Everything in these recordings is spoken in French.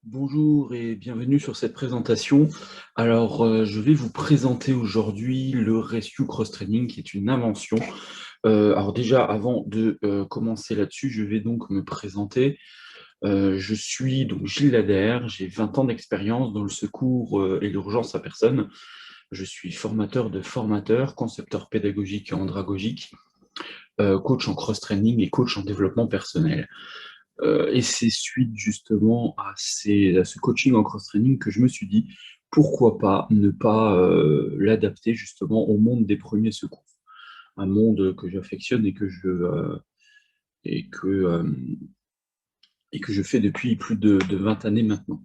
Bonjour et bienvenue sur cette présentation. Alors, je vais vous présenter aujourd'hui le Rescue Cross Training, qui est une invention. Alors déjà, avant de commencer là-dessus, je vais donc me présenter. Je suis donc Gilles Lader, j'ai 20 ans d'expérience dans le secours et l'urgence à personne. Je suis formateur de formateurs, concepteur pédagogique et andragogique, coach en cross-training et coach en développement personnel. Et c'est suite justement à ce coaching en cross-training que je me suis dit, pourquoi pas ne pas l'adapter justement au monde des premiers secours, un monde que j'affectionne et que, euh, et que je fais depuis plus de 20 années maintenant.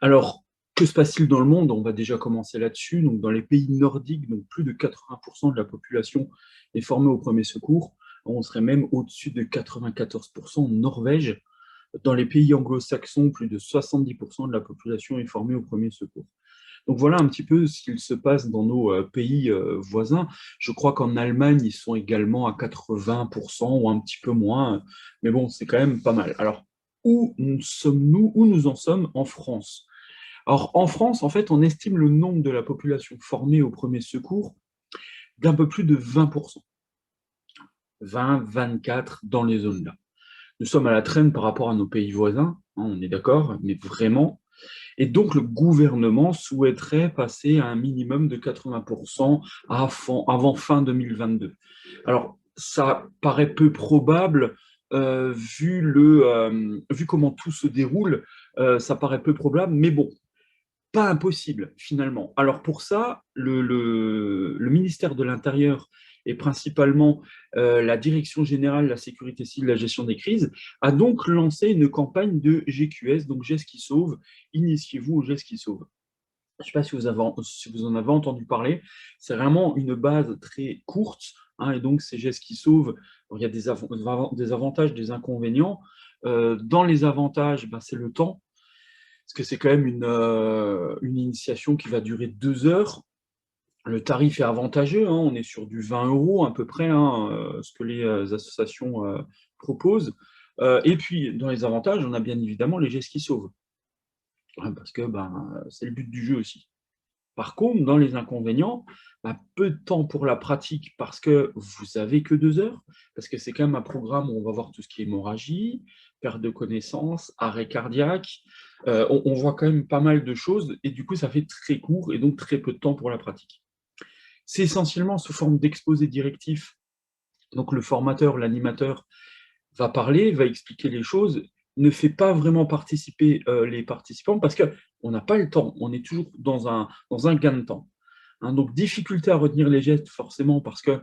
Alors, que se passe-t-il dans le monde? On va déjà commencer là-dessus. Donc, dans les pays nordiques, donc plus de 80% de la population est formée aux premiers secours. On serait même au-dessus de 94% en Norvège. Dans les pays anglo-saxons, plus de 70% de la population est formée aux premiers secours. Donc voilà un petit peu ce qu'il se passe dans nos pays voisins. Je crois qu'en Allemagne, ils sont également à 80% ou un petit peu moins, mais bon, c'est quand même pas mal. Alors, où sommes-nous, où nous en sommes en France? Alors, en France, en fait, on estime le nombre de la population formée aux premiers secours d'un peu plus de 20%, 20, 24 dans les zones là. Nous sommes à la traîne par rapport à nos pays voisins, hein, on est d'accord, mais vraiment. Et donc, le gouvernement souhaiterait passer à un minimum de 80% avant fin 2022. Alors, ça paraît peu probable, vu comment tout se déroule, ça paraît peu probable, mais bon, pas impossible finalement. Alors pour ça, le ministère de l'Intérieur et principalement la Direction générale de la sécurité civile et de la gestion des crises a donc lancé une campagne de GQS, donc Gestes qui sauvent, initiez-vous aux Gestes qui sauvent. Je ne sais pas si vous en avez entendu parler, c'est vraiment une base très courte, hein, et donc ces Gestes qui sauvent, il y a des avantages, des inconvénients. Dans les avantages, ben, c'est le temps, parce que c'est quand même une initiation qui va durer 2 heures. Le tarif est avantageux, hein, on est sur du 20 euros à peu près, hein, ce que les associations proposent. Et puis, dans les avantages, on a bien évidemment les gestes qui sauvent, hein, parce que c'est le but du jeu aussi. Par contre, dans les inconvénients, peu de temps pour la pratique parce que vous avez que 2 heures, parce que c'est quand même un programme où on va voir tout ce qui est hémorragie, perte de connaissance, arrêt cardiaque. On voit quand même pas mal de choses et du coup, ça fait très court et donc très peu de temps pour la pratique. C'est essentiellement sous forme d'exposé directif. Donc le formateur, l'animateur va parler, va expliquer les choses, ne fait pas vraiment participer les participants parce qu'on n'a pas le temps, on est toujours dans un gain de temps. Hein, donc, difficulté à retenir les gestes, forcément, parce que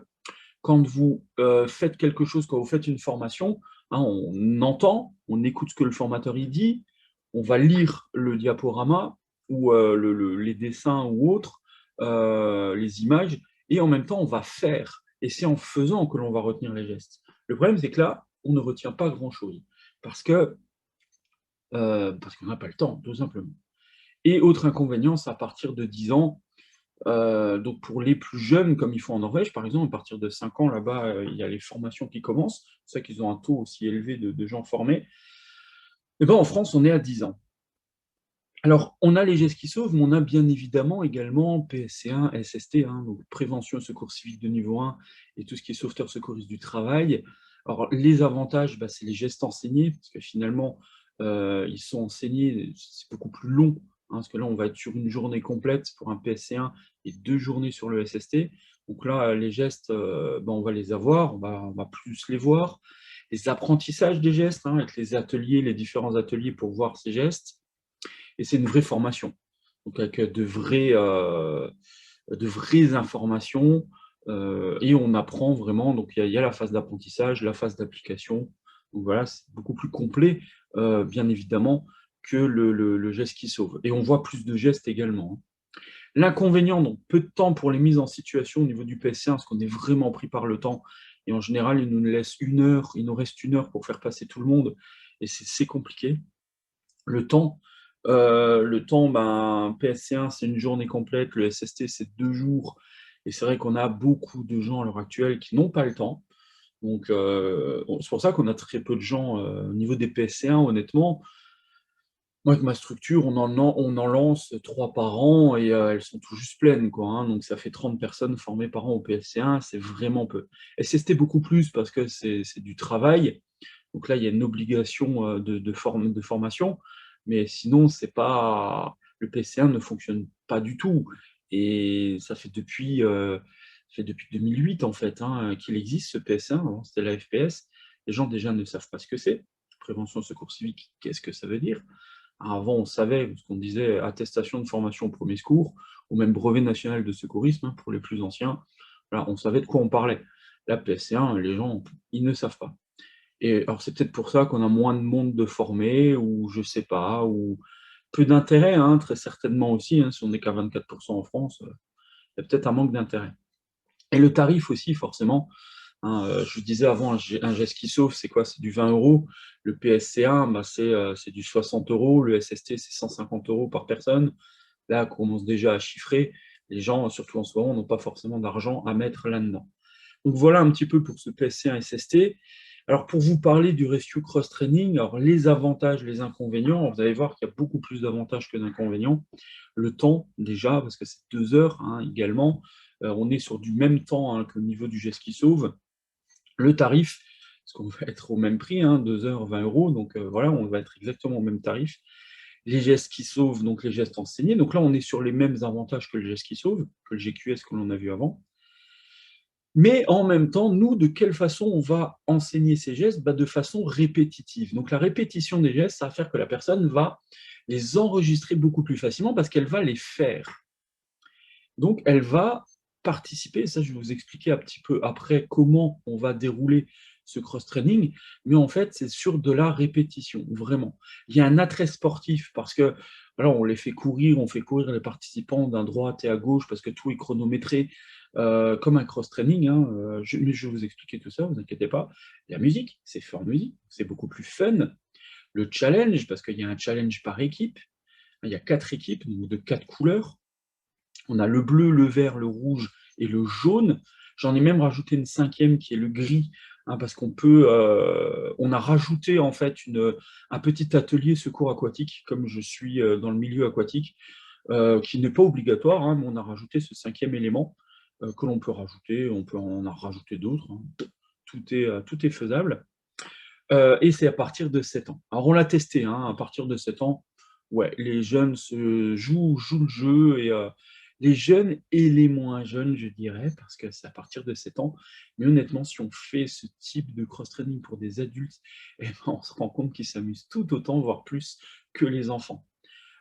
quand vous faites quelque chose, quand vous faites une formation, hein, on entend, on écoute ce que le formateur il dit, on va lire le diaporama ou les dessins ou autres, les images, et en même temps, on va faire. Et c'est en faisant que l'on va retenir les gestes. Le problème, c'est que là, on ne retient pas grand-chose, parce qu'on n'a pas le temps, tout simplement. Et autre inconvénient, c'est à partir de 10 ans, donc pour les plus jeunes, comme ils font en Norvège, par exemple, à partir de 5 ans, là-bas, il y a les formations qui commencent. C'est ça qu'ils ont un taux aussi élevé de gens formés. Et ben, en France, on est à 10 ans. Alors, on a les gestes qui sauvent, mais on a bien évidemment également PSC1, SST, hein, donc prévention et secours civique de niveau 1, et tout ce qui est sauveteur secouriste du travail. Alors, les avantages, c'est les gestes enseignés, parce que finalement, ils sont enseignés, c'est beaucoup plus long, hein, parce que là, on va être sur une journée complète pour un PSC1 et 2 journées sur le SST. Donc là, les gestes, on va les avoir, on va plus les voir. Les apprentissages des gestes, hein, avec les ateliers, les différents ateliers pour voir ces gestes. Et c'est une vraie formation, donc avec de vraies informations, et on apprend vraiment, donc il y a la phase d'apprentissage, la phase d'application, donc voilà, c'est beaucoup plus complet, bien évidemment, que le geste qui sauve. Et on voit plus de gestes également, hein. L'inconvénient, donc peu de temps pour les mises en situation au niveau du PSC1, parce qu'on est vraiment pris par le temps, et en général, il nous laisse 1 heure, il nous reste 1 heure pour faire passer tout le monde, et c'est compliqué. Le temps, PSC1, c'est une journée complète, le SST, c'est 2 jours. Et c'est vrai qu'on a beaucoup de gens à l'heure actuelle qui n'ont pas le temps. Donc, c'est pour ça qu'on a très peu de gens au niveau des PSC1, honnêtement. Moi, avec ma structure, on en lance 3 par an et elles sont tout juste pleines, quoi, hein. Donc ça fait 30 personnes formées par an au PSC1, c'est vraiment peu. SST beaucoup plus parce que c'est du travail. Donc là, il y a une obligation de formation, mais sinon, c'est pas le PSC1 ne fonctionne pas du tout. Et ça fait depuis 2008 en fait, hein, qu'il existe ce PSC1. Avant, c'était la FPS. Les gens déjà ne savent pas ce que c'est. Prévention secours civique, qu'est-ce que ça veut dire? Avant, on savait, parce qu'on disait attestation de formation au premier secours, ou même brevet national de secourisme, hein, pour les plus anciens. Voilà, on savait de quoi on parlait. La PSC1, les gens, ils ne savent pas. Et alors, c'est peut-être pour ça qu'on a moins de monde de formés, ou je sais pas, ou peu d'intérêt, hein, très certainement aussi, hein, si on n'est qu'à 24% en France, il y a peut-être un manque d'intérêt. Et le tarif aussi, forcément, hein, je disais avant, un geste qui sauve, c'est quoi? C'est du 20 euros. Le PSC1, bah, c'est du 60 euros. Le SST, c'est 150 euros par personne. Là, on commence déjà à chiffrer. Les gens, surtout en ce moment, n'ont pas forcément d'argent à mettre là-dedans. Donc voilà un petit peu pour ce PSC1 SST. Alors pour vous parler du Rescue Cross Training, alors les avantages, les inconvénients, vous allez voir qu'il y a beaucoup plus d'avantages que d'inconvénients. Le temps déjà, parce que c'est 2 heures, hein, également. On est sur du même temps, hein, que le niveau du geste qui sauve. Le tarif, parce qu'on va être au même prix, hein, 2 heures, 20 euros, donc voilà, on va être exactement au même tarif. Les gestes qui sauvent, donc les gestes enseignés. Donc là, on est sur les mêmes avantages que le geste qui sauve, que le GQS que l'on a vu avant. Mais en même temps, nous, de quelle façon on va enseigner ces gestes? Bah, de façon répétitive. Donc la répétition des gestes, ça va faire que la personne va les enregistrer beaucoup plus facilement parce qu'elle va les faire. Donc elle va participer, ça je vais vous expliquer un petit peu après comment on va dérouler ce cross-training, mais en fait c'est sur de la répétition, vraiment. Il y a un attrait sportif parce que voilà, on les fait courir, on fait courir les participants d'un droite et à gauche parce que tout est chronométré, comme un cross-training, hein, mais je vais vous expliquer tout ça, vous inquiétez pas. La musique, c'est fait en musique, c'est beaucoup plus fun. Le challenge, parce qu'il y a un challenge par équipe, il y a 4 équipes, donc de 4 couleurs. On a le bleu, le vert, le rouge et le jaune. J'en ai même rajouté une 5e qui est le gris, hein, parce on a rajouté en fait un petit atelier secours aquatique, comme je suis dans le milieu aquatique, qui n'est pas obligatoire, hein, mais on a rajouté ce 5e élément que l'on peut rajouter. On peut en rajouter d'autres, hein. Tout est faisable. Et c'est à partir de 7 ans. Alors on l'a testé, hein, à partir de 7 ans, ouais, les jeunes jouent le jeu, et les jeunes et les moins jeunes, je dirais, parce que c'est à partir de 7 ans. Mais honnêtement, si on fait ce type de cross-training pour des adultes, eh ben, on se rend compte qu'ils s'amusent tout autant, voire plus, que les enfants.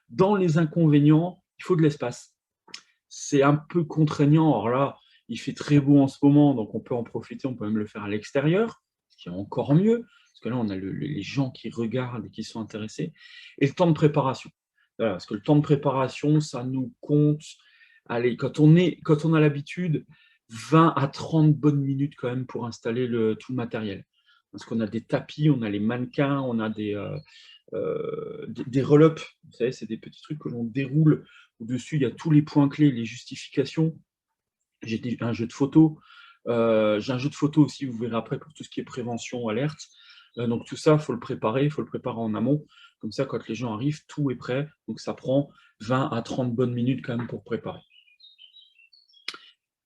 Dans les inconvénients, il faut de l'espace. C'est un peu contraignant. Alors là, il fait très beau en ce moment, donc on peut en profiter, on peut même le faire à l'extérieur, ce qui est encore mieux, parce que là, on a les gens qui regardent et qui sont intéressés. Et le temps de préparation. Voilà, parce que le temps de préparation, ça nous compte. Allez, quand on a l'habitude, 20 à 30 bonnes minutes quand même pour installer tout le matériel. Parce qu'on a des tapis, on a les mannequins, on a des roll-ups, vous savez, c'est des petits trucs que l'on déroule. Au-dessus, il y a tous les points clés, les justifications. J'ai un jeu de photos. J'ai un jeu de photos aussi, vous verrez après, pour tout ce qui est prévention, alerte. Donc tout ça, il faut le préparer en amont. Comme ça, quand les gens arrivent, tout est prêt. Donc ça prend 20 à 30 bonnes minutes quand même pour préparer.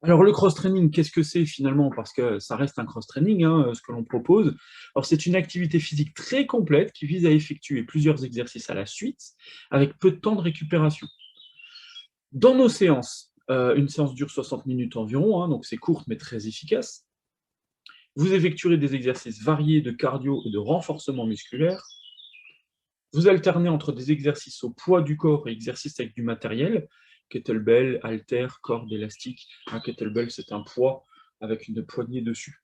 Alors le cross-training, qu'est-ce que c'est finalement? Parce que ça reste un cross-training, hein, ce que l'on propose. Alors c'est une activité physique très complète qui vise à effectuer plusieurs exercices à la suite, avec peu de temps de récupération. Dans nos séances, une séance dure 60 minutes environ, hein, donc c'est courte mais très efficace. Vous effectuerez des exercices variés de cardio et de renforcement musculaire. Vous alternez entre des exercices au poids du corps et exercices avec du matériel, kettlebell, halter, corde élastique. Un kettlebell, c'est un poids avec une poignée dessus.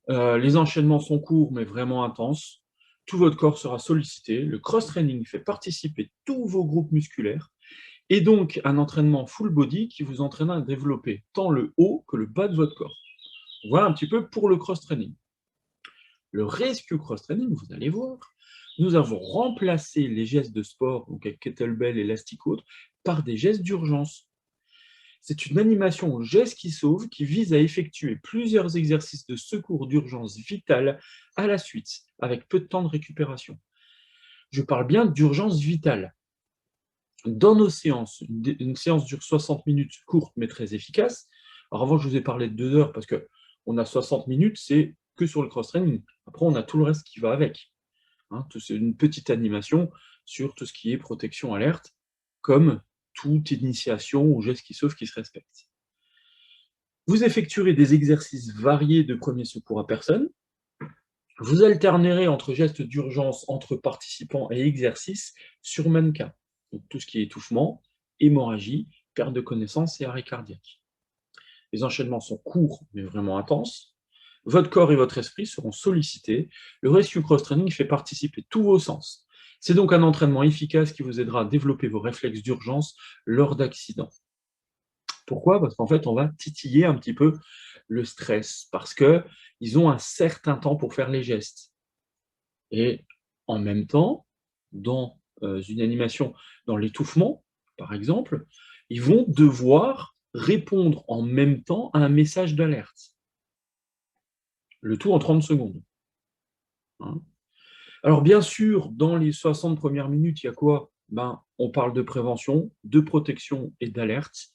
Les enchaînements sont courts mais vraiment intenses. Tout votre corps sera sollicité. Le cross-training fait participer tous vos groupes musculaires. Et donc, un entraînement full body qui vous entraînera à développer tant le haut que le bas de votre corps. Voilà un petit peu pour le cross-training. Le rescue cross-training, vous allez voir, nous avons remplacé les gestes de sport, donc avec kettlebell, élastique autre, par des gestes d'urgence. C'est une animation au geste qui sauve qui vise à effectuer plusieurs exercices de secours d'urgence vitale à la suite, avec peu de temps de récupération. je parle bien d'urgence vitale. Dans nos séances, une séance dure 60 minutes, courte mais très efficace. Alors avant, je vous ai parlé de 2 heures parce qu'on a 60 minutes, c'est que sur le cross-training. Après, on a tout le reste qui va avec. Hein, c'est une petite animation sur tout ce qui est protection alerte, comme toute initiation ou geste qui sauve qui se respecte. Vous effectuerez des exercices variés de premier secours à personne. Vous alternerez entre gestes d'urgence entre participants et exercices sur mannequin. Donc tout ce qui est étouffement, hémorragie, perte de connaissance et arrêt cardiaque. Les enchaînements sont courts mais vraiment intenses. Votre corps et votre esprit seront sollicités. Le Rescue Cross Training fait participer tous vos sens. C'est donc un entraînement efficace qui vous aidera à développer vos réflexes d'urgence lors d'accidents. Pourquoi? Parce qu'en fait, on va titiller un petit peu le stress, parce qu'ils ont un certain temps pour faire les gestes. Et en même temps, dans une animation, dans l'étouffement, par exemple, ils vont devoir répondre en même temps à un message d'alerte. Le tout en 30 secondes. Hein. Alors bien sûr, dans les 60 premières minutes, il y a quoi? On parle de prévention, de protection et d'alerte.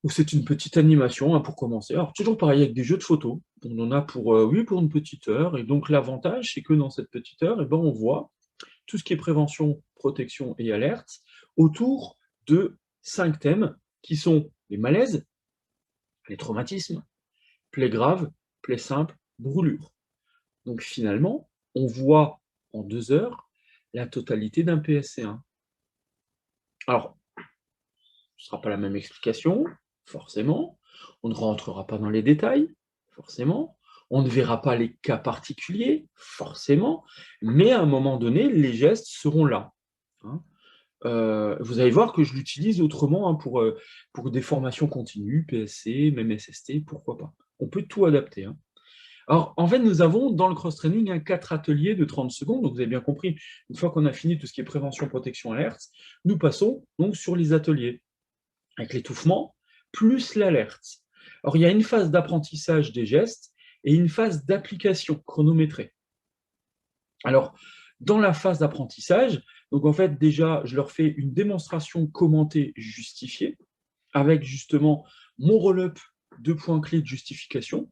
Ou c'est une petite animation pour commencer. Alors toujours pareil avec des jeux de photos. On en a pour une petite heure. Et donc l'avantage, c'est que dans cette petite heure, on voit tout ce qui est prévention, protection et alerte autour de 5 thèmes qui sont les malaises, les traumatismes, plaies graves, plaies simples, brûlures. Donc finalement, on voit en 2 heures la totalité d'un PSC1. Alors, ce ne sera pas la même explication, forcément. On ne rentrera pas dans les détails, forcément. On ne verra pas les cas particuliers, forcément. Mais à un moment donné, les gestes seront là. Hein. Vous allez voir que je l'utilise autrement pour des formations continues, PSC, même SST, pourquoi pas. On peut tout adapter. Hein. Alors, en fait, nous avons dans le cross-training 4 ateliers de 30 secondes. Donc, vous avez bien compris, une fois qu'on a fini tout ce qui est prévention, protection, alerte, nous passons donc sur les ateliers avec l'étouffement, plus l'alerte. Alors, il y a une phase d'apprentissage des gestes et une phase d'application chronométrée. Alors, dans la phase d'apprentissage, donc en fait, déjà, je leur fais une démonstration commentée justifiée, avec justement mon roll-up de points clés de justification,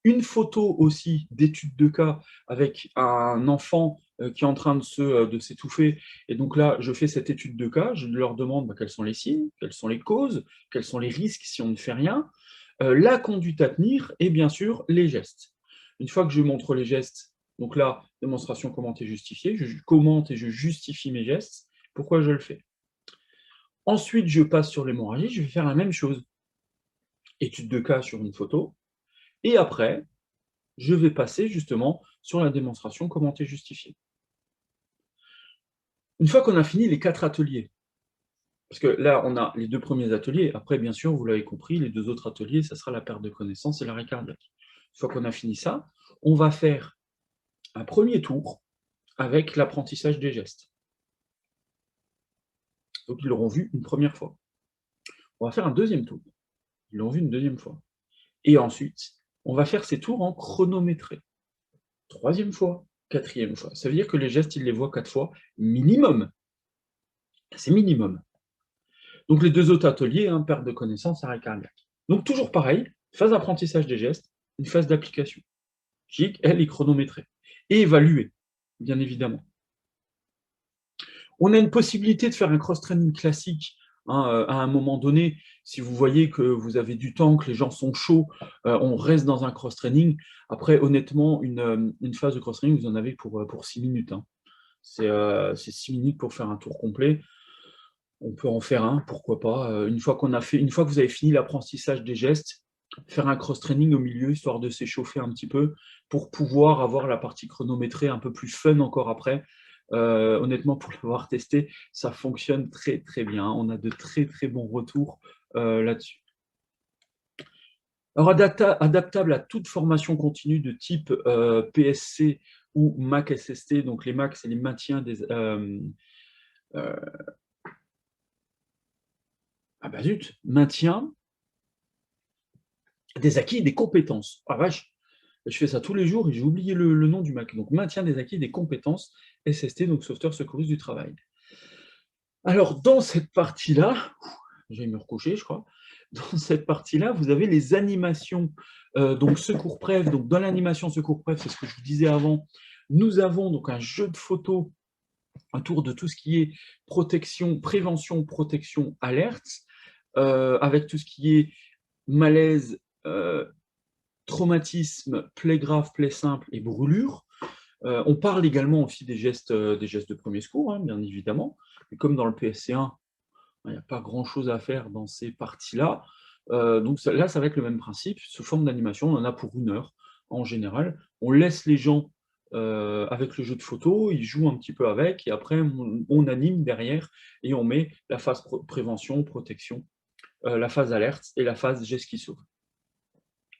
une photo aussi d'étude de cas avec un enfant qui est en train de s'étouffer. Et donc là, je fais cette étude de cas, je leur demande quels sont les signes, quelles sont les causes, quels sont les risques si on ne fait rien, la conduite à tenir et bien sûr les gestes. Une fois que je montre les gestes, donc là, démonstration commentée justifiée, je commente et je justifie mes gestes, pourquoi je le fais. Ensuite, je passe sur l'hémorragie, je vais faire la même chose. Étude de cas sur une photo, et après, je vais passer justement sur la démonstration commentée justifiée. Une fois qu'on a fini les 4 ateliers, parce que là, on a les 2 premiers ateliers, après, bien sûr, vous l'avez compris, les 2 autres ateliers, ça sera la perte de connaissance et l'arrêt cardiaque. Une fois qu'on a fini ça, on va faire un premier tour avec l'apprentissage des gestes. Donc, ils l'auront vu une première fois. On va faire un deuxième tour. Ils l'ont vu une deuxième fois. Et ensuite, on va faire ces tours en chronométré. Troisième fois, quatrième fois. Ça veut dire que les gestes, ils les voient 4 fois minimum. C'est minimum. Donc les 2 autres ateliers, perte de connaissance, arrêt cardiaque. Donc toujours pareil, phase d'apprentissage des gestes, une phase d'application, qui, elle, est chronométrée. Et évaluée, bien évidemment. On a une possibilité de faire un cross-training classique à un moment donné. Si vous voyez que vous avez du temps, que les gens sont chauds, on reste dans un cross-training. Après, honnêtement, une phase de cross-training, vous en avez pour 6 minutes. Hein. C'est 6 minutes pour faire un tour complet. On peut en faire un, pourquoi pas. Une fois que vous avez fini l'apprentissage des gestes, faire un cross-training au milieu, histoire de s'échauffer un petit peu, pour pouvoir avoir la partie chronométrée un peu plus fun encore après. Honnêtement, pour l'avoir testé, ça fonctionne très très bien. On a de très très bons retours là-dessus. Alors, adaptable à toute formation continue de type PSC ou MAC SST, donc les MAC, c'est les maintiens des... maintien des acquis et des compétences. Ah vache, Je fais ça tous les jours et j'ai oublié le nom du MAC. Donc, maintien des acquis des compétences SST, donc sauveteur secouriste du travail. Alors, dans cette partie-là, je vais me recoucher, je crois. Dans cette partie-là, vous avez les animations, donc secours prév. Donc, dans l'animation secours prév, c'est ce que je vous disais avant, nous avons donc un jeu de photos autour de tout ce qui est protection, prévention, protection, alerte, avec tout ce qui est malaise, traumatisme, plaie grave, plaie simple et brûlure. On parle également aussi des gestes de premier secours, hein, bien évidemment. Et comme dans le PSC1, il n'y a pas grand-chose à faire dans ces parties-là. Donc là, ça va être le même principe. Sous forme d'animation, on en a pour 1 heure en général. On laisse les gens avec le jeu de photo, ils jouent un petit peu avec, et après, on anime derrière et on met la phase prévention, protection, la phase alerte et la phase geste qui sauve.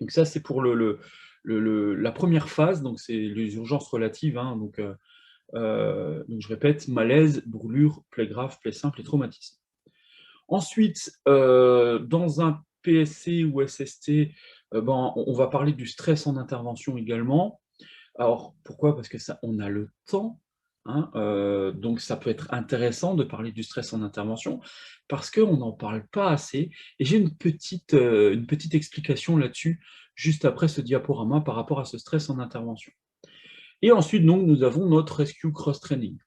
Donc ça, c'est pour la première phase, donc c'est les urgences relatives. Hein, donc je répète, malaise, brûlure, plaie grave, plaie simple et traumatisme. Ensuite, dans un PSC ou SST, on va parler du stress en intervention également. Alors, pourquoi? Parce que ça, on a le temps, hein, donc ça peut être intéressant de parler du stress en intervention, parce qu'on n'en parle pas assez, et j'ai une petite explication là-dessus, juste après ce diaporama, par rapport à ce stress en intervention. Et ensuite, donc, nous avons notre Rescue Cross-Training.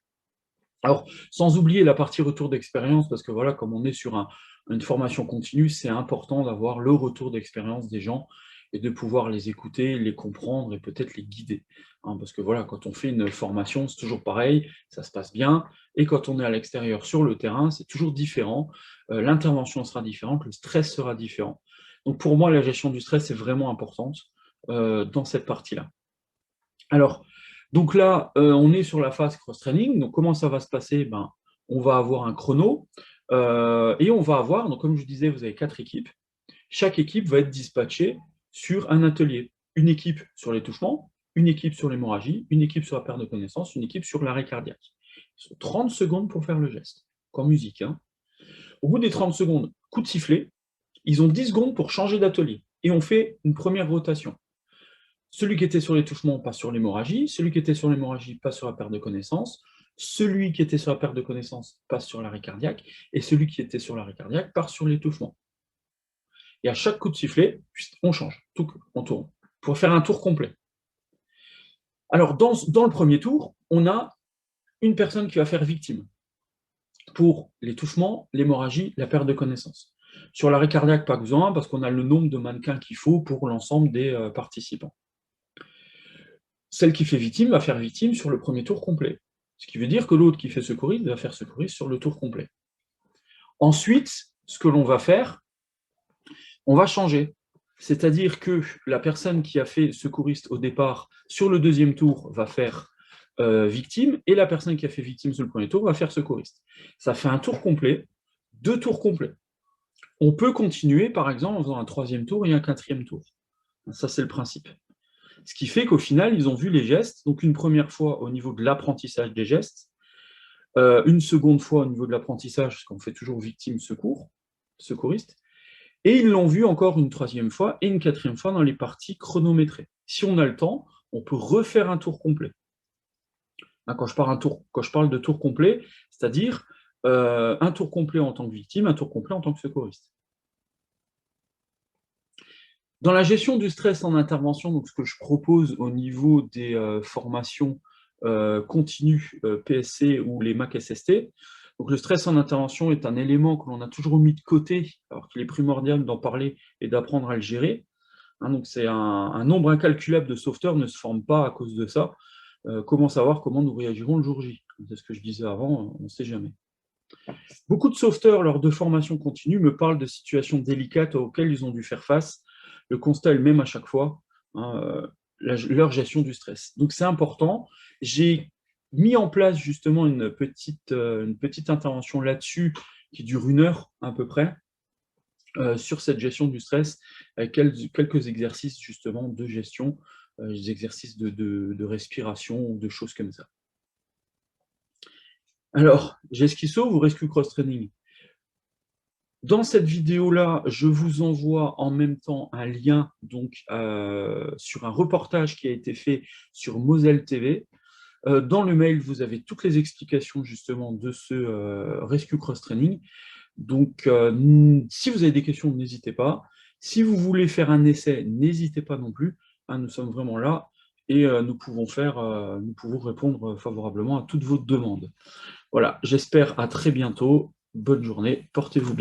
Alors, sans oublier la partie retour d'expérience, parce que voilà, comme on est sur une formation continue, c'est important d'avoir le retour d'expérience des gens et de pouvoir les écouter, les comprendre et peut-être les guider. Hein, parce que voilà, quand on fait une formation, c'est toujours pareil, ça se passe bien, et quand on est à l'extérieur sur le terrain, c'est toujours différent, l'intervention sera différente, le stress sera différent. Donc pour moi, la gestion du stress est vraiment importante dans cette partie-là. Alors, donc là, on est sur la phase cross-training. Donc, comment ça va se passer? On va avoir un chrono et on va avoir, donc comme je disais, vous avez 4 équipes. Chaque équipe va être dispatchée sur un atelier. Une équipe sur les touchements, une équipe sur l'hémorragie, une équipe sur la perte de connaissance, une équipe sur l'arrêt cardiaque. 30 secondes pour faire le geste, comme musique. Hein. Au bout des 30 secondes, coup de sifflet, ils ont 10 secondes pour changer d'atelier. Et on fait une première rotation. Celui qui était sur les touchements passe sur l'hémorragie, celui qui était sur l'hémorragie passe sur la perte de connaissance, celui qui était sur la perte de connaissance passe sur l'arrêt cardiaque, et celui qui était sur l'arrêt cardiaque part sur les touchements. Et à chaque coup de sifflet, on change, on tourne, pour faire un tour complet. Alors, dans le premier tour, on a une personne qui va faire victime pour les touchements, l'hémorragie, la perte de connaissance. Sur l'arrêt cardiaque, pas besoin, parce qu'on a le nombre de mannequins qu'il faut pour l'ensemble des participants. Celle qui fait victime va faire victime sur le premier tour complet. Ce qui veut dire que l'autre qui fait secouriste va faire secouriste sur le tour complet. Ensuite, ce que l'on va faire, on va changer. C'est-à-dire que la personne qui a fait secouriste au départ, sur le deuxième tour, va faire victime, et la personne qui a fait victime sur le premier tour va faire secouriste. Ça fait un tour complet, 2 tours complets. On peut continuer, par exemple, en faisant un 3e tour et un 4e tour. Ça, c'est le principe. Ce qui fait qu'au final, ils ont vu les gestes, donc une première fois au niveau de l'apprentissage des gestes, une seconde fois au niveau de l'apprentissage, parce qu'on fait toujours victime secouriste, et ils l'ont vu encore une 3e fois et une 4e fois dans les parties chronométrées. Si on a le temps, on peut refaire un tour complet. Quand je parle de tour complet, c'est-à-dire un tour complet en tant que victime, un tour complet en tant que secouriste. Dans la gestion du stress en intervention, donc ce que je propose au niveau des formations continues PSC ou les MAC SST, donc le stress en intervention est un élément que l'on a toujours mis de côté, alors qu'il est primordial d'en parler et d'apprendre à le gérer. Hein, donc c'est un nombre incalculable de sauveteurs ne se forme pas à cause de ça. Comment savoir comment nous réagirons le jour J? C'est ce que je disais avant, on ne sait jamais. Beaucoup de sauveteurs, lors de formations continues, me parlent de situations délicates auxquelles ils ont dû faire face. Le constat est le même à chaque fois, hein, leur gestion du stress. Donc c'est important. J'ai mis en place justement une petite intervention là-dessus qui dure 1 heure à peu près, sur cette gestion du stress, avec quelques exercices justement de gestion, des exercices de respiration, de choses comme ça. Alors, j'ai ce qui sauve ou Rescue Cross Training? Dans cette vidéo-là, je vous envoie en même temps un lien donc, sur un reportage qui a été fait sur Moselle TV. Dans le mail, vous avez toutes les explications justement de ce Rescue Cross Training. Donc, si vous avez des questions, n'hésitez pas. Si vous voulez faire un essai, n'hésitez pas non plus. Hein, nous sommes vraiment là et nous pouvons répondre favorablement à toutes vos demandes. Voilà, j'espère à très bientôt. Bonne journée, portez-vous bien.